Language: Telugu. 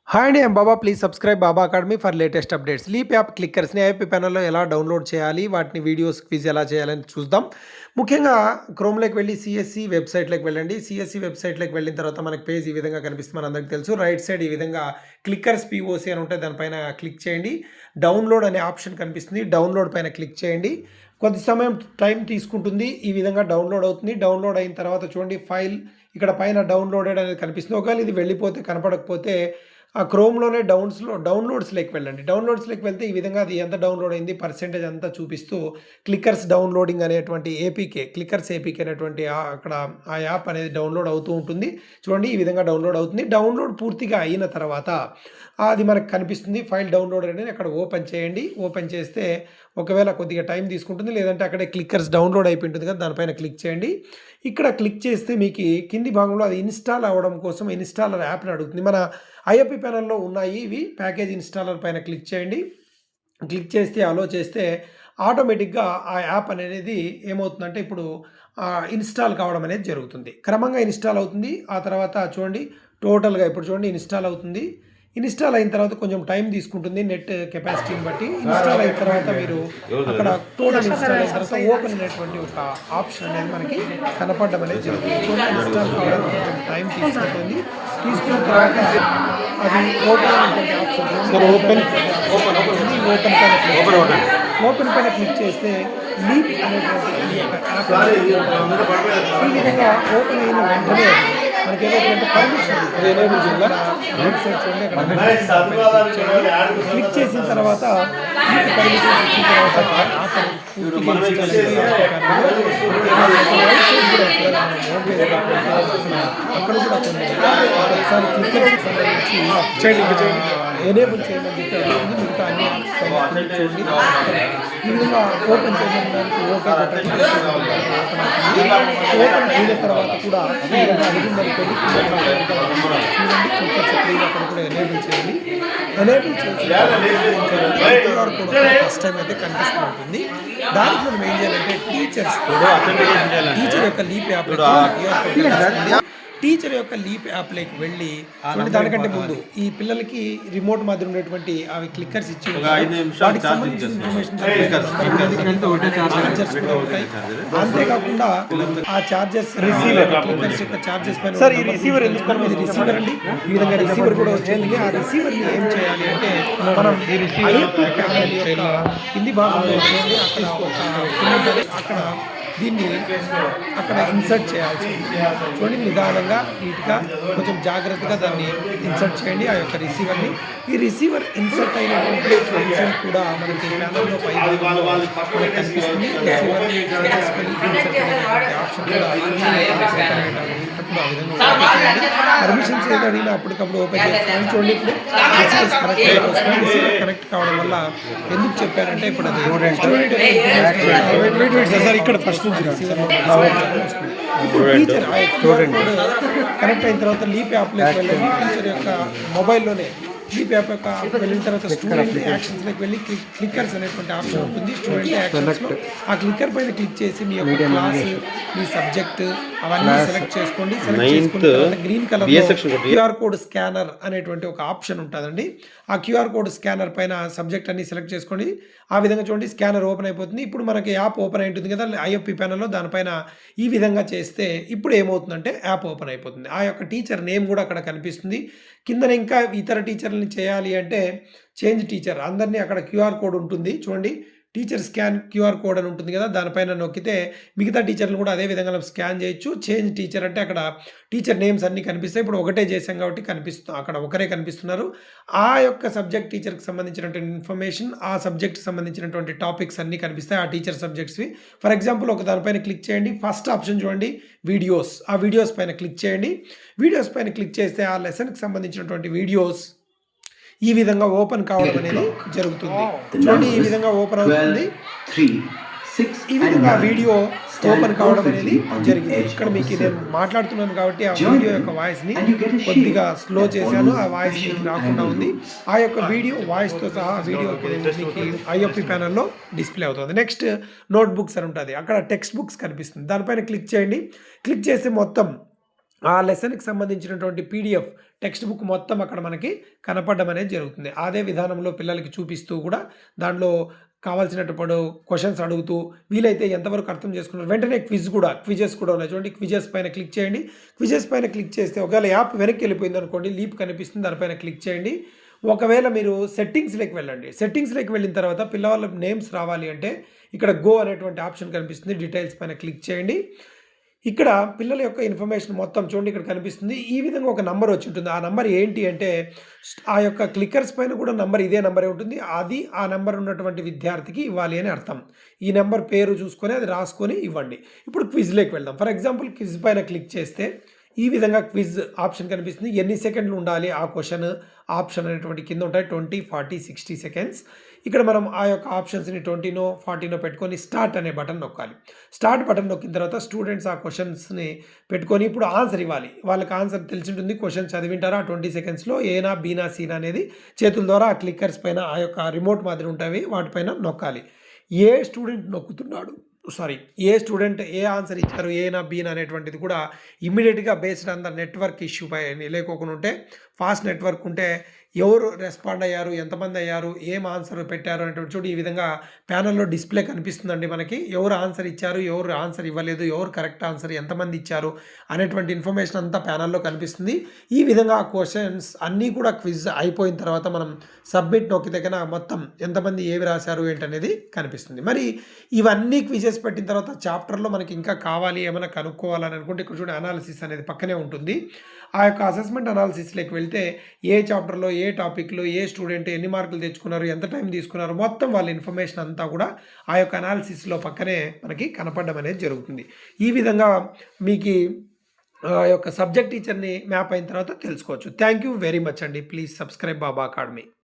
హాయ్ అండి. I'm Baba. Please subscribe Baba Academy for latest updates. Leap app క్లిక్కర్స్‌ని ఐఎఫ్‌పి ప్యానెల్‌లో ఎలా డౌన్‌లోడ్ చేయాలి? వాటిని వీడియోస్ క్విజ్ ఎలా చేయాలని చూద్దాం. ముఖ్యంగా క్రోమ్‌లోకి వెళ్లి సీఎస్‌సి వెబ్‌సైట్‌లోకి వెళ్ళండి. సీఎస్‌సి వెబ్‌సైట్‌లోకి వెళ్ళిన తర్వాత మనకి పేజ్ ఈ విధంగా కనిపిస్తుంది. మనందరికీ తెలుసు. రైట్ సైడ్ ఈ విధంగా క్లిక్కర్స్ పీఓసీ అని ఉంటే దానిపైన క్లిక్ చేయండి. డౌన్‌లోడ్ అనే ఆప్షన్ కనిపిస్తుంది. డౌన్‌లోడ్ పైన క్లిక్ చేయండి. కొద్ది సమయం టైం తీసుకుంటుంది. ఈ విధంగా డౌన్‌లోడ్ అవుతుంది. డౌన్‌లోడ్ అయిన తర్వాత చూడండి ఫైల్ ఇక్కడ పైన డౌన్‌లోడెడ్ అనేది కనిపిస్తుంది. ఒకవేళ ఇది వెళ్ళిపోతే కనపడకపోతే ఆ క్రోమ్‌లోనే డౌన్‌లోడ్స్‌లోకి వెళ్ళండి. డౌన్‌లోడ్స్‌లోకి వెళ్తే ఈ విధంగా అది ఎంత డౌన్‌లోడ్ అయింది పర్సెంటేజ్ అంతా చూపిస్తూ క్లిక్కర్స్ డౌన్‌లోడింగ్ అనేటువంటి ఏపీకే క్లిక్కర్స్ ఏపీకే అనేటువంటి అక్కడ ఆ యాప్ అనేది డౌన్‌లోడ్ అవుతూ ఉంటుంది. చూడండి ఈ విధంగా డౌన్‌లోడ్ అవుతుంది. డౌన్‌లోడ్ పూర్తిగా అయిన తర్వాత అది మనకు కనిపిస్తుంది. ఫైల్ డౌన్‌లోడ్ అనేది అక్కడ ఓపెన్ చేయండి. ఓపెన్ చేస్తే ఒకవేళ కొద్దిగా టైం తీసుకుంటుంది. లేదంటే అక్కడే క్లిక్కర్స్ డౌన్‌లోడ్ అయిపోయి ఉంటుంది కదా! దానిపైన క్లిక్ చేయండి. ఇక్కడ క్లిక్ చేస్తే మీకి కింది భాగంలో అది ఇన్‌స్టాల్ అవ్వడం కోసం ఇన్‌స్టాలర్ యాప్‌ని అడుగుతుంది. మన ఐఎఫ్‌పి ప్యానెల్‌లో ఉన్నాయి ఇవి. ప్యాకేజ్ ఇన్‌స్టాలర్ పైన క్లిక్ చేయండి. క్లిక్ చేస్తే అలో చేస్తే ఆటోమేటిక్‌గా ఆ యాప్ అనేది ఏమవుతుందంటే ఇప్పుడు ఇన్‌స్టాల్ కావడం అనేది జరుగుతుంది. క్రమంగా ఇన్‌స్టాల్ అవుతుంది. ఆ తర్వాత చూడండి టోటల్‌గా ఇప్పుడు చూడండి ఇన్‌స్టాల్ అవుతుంది. ఇన్‌స్టాల్ అయిన తర్వాత కొంచెం టైం తీసుకుంటుంది నెట్ కెపాసిటీని బట్టి. ఇన్‌స్టాల్ అయిన తర్వాత మీరు అక్కడ టోటల్ ఇన్‌స్టాల్ అయిన తర్వాత ఓపెన్ అనేటువంటి ఒక ఆప్షన్ అనేది మనకి కనపడడం అనేది జరుగుతుంది. చూడండి ఇన్‌స్టాల్ కావడానికి కొంచెం టైం తీసుకుంటుంది. తీసుకున్న తర్వాత అది ఓపెన్ అనేటువంటి ఆప్షన్ ఓపెన్ పైన క్లిక్ చేస్తే లీప్ అనేటువంటి ఈ యొక్క యాప్ ఈ విధంగా ఓపెన్ అయిన వెంటనే మనకి ఏదైతే పర్మిషన్ రైట్ సైడ్ చూడండి అక్కడ క్లిక్ చేసిన తర్వాత మీకు పర్మిషన్ ఇచ్చిన తర్వాత అక్కడ కూడా కొన్ని ఒకసారి క్లిక్కర్స్కి సంబంధించి ఎనేబుల్ చేయమని చెప్పి అడుగుతుంది. మిగతా అన్ని యాప్స్ పైన చూడండి ఈ విధంగా ఓపెన్ చేయమని దానికి ఓకే కొట్టండి. ఓపెన్ అయిన తర్వాత కూడా అడిగిందనుకోండి చూడండి క్లిక్కర్స్ అక్కడ కూడా ఎనేబుల్ చేయండి. ఎనేబుల్ చేసి క్యూఆర్ కోడ్ ఫస్ట్ టైం అయితే కనిపిస్తూ ఉంటుంది. దానికి మనం ఏం చేయాలంటే టీచర్ యొక్క లీప్ యాప్ టీచర్ యొక్క లీప్ యాప్లోకి వెళ్ళి చూడండి దానికంటే ముందు ఈ పిల్లలకి రిమోట్ మధ్య ఉండేటువంటి అవి క్లిక్కర్స్ ఇచ్చి వాటికి సంబంధించిన ఇన్ఫర్మేషన్ చార్జర్స్ కూడా ఉంటాయి. అంతేకాకుండా ఆ చార్జెస్ క్లిక్కర్స్ యొక్క చార్జెస్ పైన సార్ ఈ రిసీవర్ ఎందుకు ఇది రిసీవర్ అండి. ఈ విధంగా రిసీవర్ కూడా వచ్చింది. ఆ రిసీవర్ని ఏం చేయాలి అంటే మనం కింది భాగంలో అక్కడ దీన్ని అక్కడ ఇన్సర్ట్ చేయాల్సి చూడండి నిదానంగా నీట్గా కొంచెం జాగ్రత్తగా దాన్ని ఇన్సర్ట్ చేయండి ఆ యొక్క రిసీవర్ని. ఈ రిసీవర్ ఇన్సర్ట్ అయినటువంటి ఇన్సర్ట్ కూడా మనకి ప్యానల్లో పై మనకి కనిపిస్తుంది. రిసీవర్ సక్సెస్ఫుల్లీ ఇన్సర్ట్ అనేటువంటి ఆప్షన్ కూడా పర్మిషన్స్ ఏదో అడిగినా అప్పటికప్పుడు ఓపెన్ చేస్తాను. చూడండి ఇప్పుడు రిసీవర్ కనెక్ట్ కావడం వల్ల ఎందుకు చెప్పారంటే ఇప్పుడు అది ఇక్కడ ఫస్ట్ కనెక్ట్ అయిన తర్వాత లీప్ యాప్లోకి వెళ్ళండి. టీచర్ యొక్క మొబైల్లోనే లీప్ యాప్ యొక్క వెళ్ళిన తర్వాత స్టూడెంట్ యాక్షన్స్లోకి వెళ్ళి క్లిక్కర్స్ అనేటువంటి ఆప్షన్ ఉంటుంది. స్టూడెంట్ యాక్షన్స్లో ఆ క్లిక్కర్ పైన క్లిక్ చేసి మీ యొక్క క్లాస్ మీ సబ్జెక్ట్ అవన్నీ సెలెక్ట్ చేసుకోండి. సెలెక్ట్ చేసుకున్న తర్వాత green colour QR code scanner అనేటువంటి ఒక ఆప్షన్ ఉంటుందండి. ఆ క్యూఆర్ కోడ్ స్కానర్ పైన సబ్జెక్ట్ అన్ని సెలెక్ట్ చేసుకోండి. ఆ విధంగా చూడండి స్కానర్ ఓపెన్ అయిపోతుంది. ఇప్పుడు మనకి యాప్ ఓపెన్ అయి ఉంటుంది కదా ఐఎఫ్‌పి ప్యానెల్లో దానిపైన ఈ విధంగా చేస్తే ఇప్పుడు ఏమవుతుందంటే యాప్ ఓపెన్ అయిపోతుంది. ఆ యొక్క టీచర్ నేమ్ కూడా అక్కడ కనిపిస్తుంది. కిందన ఇంకా ఇతర టీచర్లని చేయాలి అంటే చేంజ్ టీచర్ అందరినీ అక్కడ క్యూఆర్ కోడ్ ఉంటుంది చూడండి. టీచర్ స్కాన్ క్యూఆర్ కోడ్ అని ఉంటుంది కదా దానిపైన నొక్కితే మిగతా టీచర్లు కూడా అదే విధంగా స్కాన్ చేయొచ్చు. చేంజ్ టీచర్ అంటే అక్కడ టీచర్ నేమ్స్ అన్నీ కనిపిస్తాయి. ఇప్పుడు ఒకటే చేసాం కాబట్టి అక్కడ ఒకరే కనిపిస్తున్నారు. ఆ యొక్క సబ్జెక్ట్ టీచర్కి సంబంధించినటువంటి ఇన్ఫర్మేషన్ ఆ సబ్జెక్ట్కి సంబంధించినటువంటి టాపిక్స్ అన్నీ కనిపిస్తాయి ఆ టీచర్ సబ్జెక్ట్స్వి. ఫర్ ఎగ్జాంపుల్ ఒక దానిపైన క్లిక్ చేయండి. ఫస్ట్ ఆప్షన్ చూడండి వీడియోస్. ఆ వీడియోస్ పైన క్లిక్ చేయండి. వీడియోస్ పైన క్లిక్ చేస్తే ఆ లెసన్కి సంబంధించినటువంటి వీడియోస్ ఈ విధంగా ఓపెన్ కావడం అనేది జరుగుతుంది. చూడండి ఈ విధంగా ఓపెన్ అవుతుంది. ఈ విధంగా వీడియో ఓపెన్ కావడం అనేది జరిగింది. ఇక్కడ మీకు నేను మాట్లాడుతున్నాను కాబట్టి ఆ వీడియో యొక్క వాయిస్ని కొద్దిగా స్లో చేశాను. ఆ వాయిస్ మీకు రాకుండా ఉంది. ఆ యొక్క వీడియో వాయిస్తో సహా వీడియో మీకు ఐఎఫ్‌పి ప్యానెల్లో డిస్ప్లే అవుతుంది. నెక్స్ట్ నోట్ బుక్స్ అని ఉంటుంది. అక్కడ టెక్స్ట్ బుక్స్ కనిపిస్తుంది. దానిపైన క్లిక్ చేయండి. క్లిక్ చేస్తే మొత్తం ఆ లెసన్‌కి సంబంధించినటువంటి పీడీఎఫ్ టెక్స్ట్ బుక్ మొత్తం అక్కడ మనకి కనపడడం అనేది జరుగుతుంది. అదే విధానంలో పిల్లలకి చూపిస్తూ కూడా దాంట్లో కావాల్సినప్పుడు క్వెషన్స్ అడుగుతూ వీలైతే ఎంతవరకు అర్థం చేసుకున్నారు వెంటనే క్విజెస్ కూడా ఉన్నాయి. చూడండి క్విజెస్ పైన క్లిక్ చేయండి. క్విజెస్ పైన క్లిక్ చేస్తే ఒకవేళ యాప్ వెనక్కి వెళ్ళిపోయిందనుకోండి లీప్ కనిపిస్తుంది. దానిపైన క్లిక్ చేయండి. ఒకవేళ మీరు సెట్టింగ్స్‌లోకి వెళ్ళండి. సెట్టింగ్స్‌లోకి వెళ్ళిన తర్వాత పిల్లవాళ్ళ నేమ్స్ రావాలి అంటే ఇక్కడ గో అనేటువంటి ఆప్షన్ కనిపిస్తుంది. డీటెయిల్స్ పైన క్లిక్ చేయండి. ఇక్కడ పిల్లల యొక్క ఇన్ఫర్మేషన్ మొత్తం చూడండి ఇక్కడ కనిపిస్తుంది. ఈ విధంగా ఒక నంబర్ వచ్చుంటుంది. ఆ నంబర్ ఏంటి అంటే ఆ యొక్క క్లిక్కర్స్ పైన కూడా నంబర్ ఇదే నంబరే ఉంటుంది. అది ఆ నంబర్ ఉన్నటువంటి విద్యార్థికి ఇవ్వాలి అని అర్థం. ఈ నంబర్ పేరు చూసుకొని అది రాసుకొని ఇవ్వండి. ఇప్పుడు క్విజ్‌లోకి వెళ్దాం. ఫర్ ఎగ్జాంపుల్ క్విజ్ పైన క్లిక్ చేస్తే ఈ విధంగా క్విజ్ ఆప్షన్ కనిపిస్తుంది. ఎన్ని సెకండ్లు ఉండాలి ఆ క్వెషన్ ఆప్షన్ అనేటువంటి కింద ఉంటాయి. 20, 40, 60 సెకండ్స్. ఇక్కడ మనం ఆ యొక్క ఆప్షన్స్‌ని 20నో, 40నో పెట్టుకొని స్టార్ట్ అనే బటన్ నొక్కాలి. స్టార్ట్ బటన్ నొక్కిన తర్వాత స్టూడెంట్స్ ఆ క్వెషన్స్‌ని పెట్టుకొని ఇప్పుడు ఆన్సర్ ఇవ్వాలి. వాళ్ళకి ఆన్సర్ తెలిసుంటుంది. క్వెషన్ చదివింటారు. ఆ 20 సెకండ్స్‌లో ఏనా, బీనా, సీనా అనేది చేతుల ద్వారా ఆ క్లిక్కర్స్ పైన ఆ యొక్క రిమోట్ మాదిరి ఉంటాయి. వాటిపైన నొక్కాలి. ఏ స్టూడెంట్ నొక్కుతున్నాడు ఏ స్టూడెంట్ ఏ ఆన్సర్ ఇచ్చారు ఏనా బీనా అనేటువంటిది కూడా ఇమ్మీడియట్‌గా based on the network issue పై లేకోకుండా ఉంటే ఫాస్ట్ నెట్వర్క్ ఉంటే ఎవరు రెస్పాండ్ అయ్యారు, ఎంతమంది అయ్యారు, ఏం ఆన్సర్ పెట్టారు అనేటువంటి చూడు ఈ విధంగా ప్యానెల్‌లో డిస్‌ప్లే కనిపిస్తుందండి మనకి. ఎవరు ఆన్సర్ ఇచ్చారు, ఎవరు ఆన్సర్ ఇవ్వలేదు, ఎవరు కరెక్ట్ ఆన్సర్ ఎంతమంది ఇచ్చారు అనేటువంటి ఇన్ఫర్మేషన్ అంతా ప్యానెల్‌లో కనిపిస్తుంది. ఈ విధంగా ఆ క్వెషన్స్ అన్నీ కూడా క్విజ్ అయిపోయిన తర్వాత మనం సబ్మిట్ నొక్కితే గన మొత్తం ఎంతమంది ఏవి రాశారు ఏంటనేది కనిపిస్తుంది. మరి ఇవన్నీ క్విజెస్ పెట్టిన తర్వాత చాప్టర్‌లో మనకి ఇంకా కావాలి ఏమైనా కనుక్కోవాలని అనుకుంటే ఇక్కడ చూడండి అనాలిసిస్ అనేది పక్కనే ఉంటుంది. ఆ యొక్క అసెస్మెంట్ అనాలిసిస్‌లోకి వెళ్తే ఏ చాప్టర్‌లో, ఏ టాపిక్‌లో, ఏ స్టూడెంట్ ఎన్ని మార్కులు తెచ్చుకున్నారు, ఎంత టైం తీసుకున్నారు, మొత్తం వాళ్ళ ఇన్ఫర్మేషన్ అంతా కూడా ఆ యొక్క అనాలిసిస్‌లో పక్కనే మనకి కనపడడం అనేది జరుగుతుంది. ఈ విధంగా మీకి ఆ యొక్క సబ్జెక్ట్ టీచర్‌ని మ్యాప్ అయిన తర్వాత తెలుసుకోవచ్చు. థాంక్ యూ వెరీ మచ్ అండి. Please subscribe Baba academy.